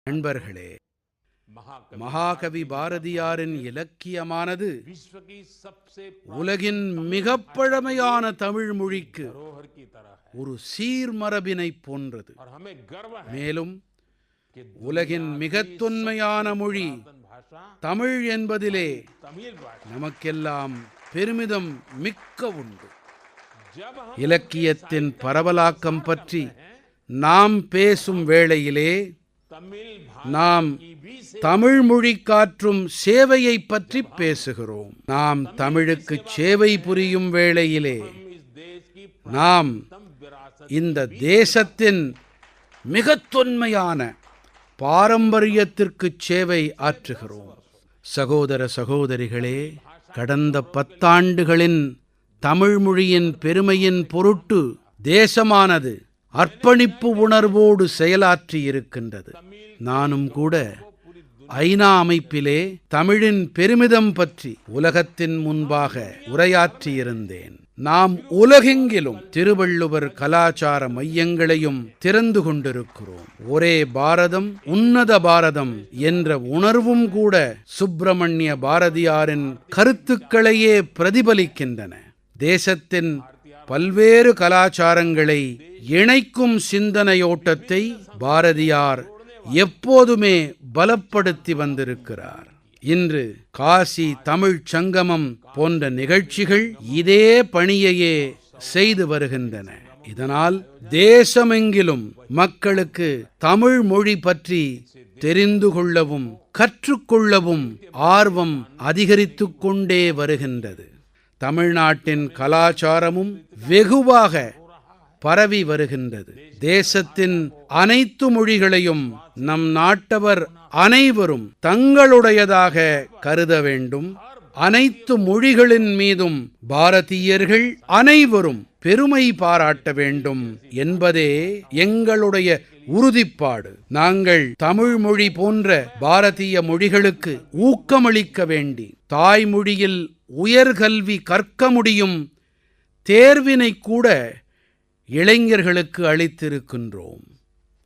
நண்பர்களே, மகாகவி பாரதியாரின் இலக்கியமானது உலகின் மிகப் பழமையான தமிழ் மொழிக்கு ஒரு சீர்மரபினைப் போன்றது. மேலும் உலகின் மிகத் தொன்மையான மொழி தமிழ் என்பதிலே நமக்கெல்லாம் பெருமிதம் மிக்க உண்டு. இலக்கியத்தின் பரவலாக்கம் பற்றி நாம் பேசும் வேளையிலே நாம் தமிழ் மொழி காற்றும் சேவையை பற்றி பேசுகிறோம். நாம் தமிழுக்கு சேவை புரியும் வேளையிலே நாம் இந்த தேசத்தின் மிகத் தொன்மையான பாரம்பரியத்திற்கு சேவை ஆற்றுகிறோம். சகோதர சகோதரிகளே, கடந்த 10 ஆண்டுகளின் தமிழ் மொழியின் பெருமையின் பொருட்டு தேசமானது அர்ப்பணிப்பு உணர்வோடு செயலாற்றி இருக்கின்றது. நானும் கூட ஐநா அமைப்பிலே தமிழின் பெருமிதம் பற்றி உலகத்தின் முன்பாக உரையாற்றியிருந்தேன். நாம் உலகெங்கிலும் திருவள்ளுவர் கலாச்சார மையங்களையும் திறந்து கொண்டிருக்கிறோம். ஒரே பாரதம் உன்னத பாரதம் என்ற உணர்வும் கூட சுப்பிரமணிய பாரதியாரின் கருத்துக்களையே பிரதிபலிக்கின்றன. தேசத்தின் பல்வேறு கலாச்சாரங்களை இணைக்கும் சிந்தனையோட்டத்தை பாரதியார் எப்போதுமே பலப்படுத்தி வந்திருக்கிறார். இன்று காசி தமிழ்ச் சங்கமம் போன்ற நிகழ்ச்சிகள் இதே பணியையே செய்து வருகின்றன. இதனால் தேசமெங்கிலும் மக்களுக்கு தமிழ் மொழி பற்றி தெரிந்து கொள்ளவும் கற்றுக்கொள்ளவும் ஆர்வம் அதிகரித்துக் கொண்டே வருகின்றது. தமிழ்நாட்டின் கலாச்சாரமும் வெகுவாக பரவி வருகின்றது. தேசத்தின் அனைத்து மொழிகளையும் நம் நாட்டவர் அனைவரும் தங்களுடையதாக கருத வேண்டும். அனைத்து மொழிகளின் மீதும் பாரதீயர்கள் அனைவரும் பெருமை பாராட்ட வேண்டும் என்பதே எங்களுடைய உறுதிப்பாடு. நாங்கள் தமிழ் மொழி போன்ற பாரதிய மொழிகளுக்கு ஊக்கமளிக்க வேண்டி தாய்மொழியில் உயர்கல்வி கற்க முடியும் தேர்வினை கூட இளைஞர்களுக்கு அளித்திருக்கின்றோம்.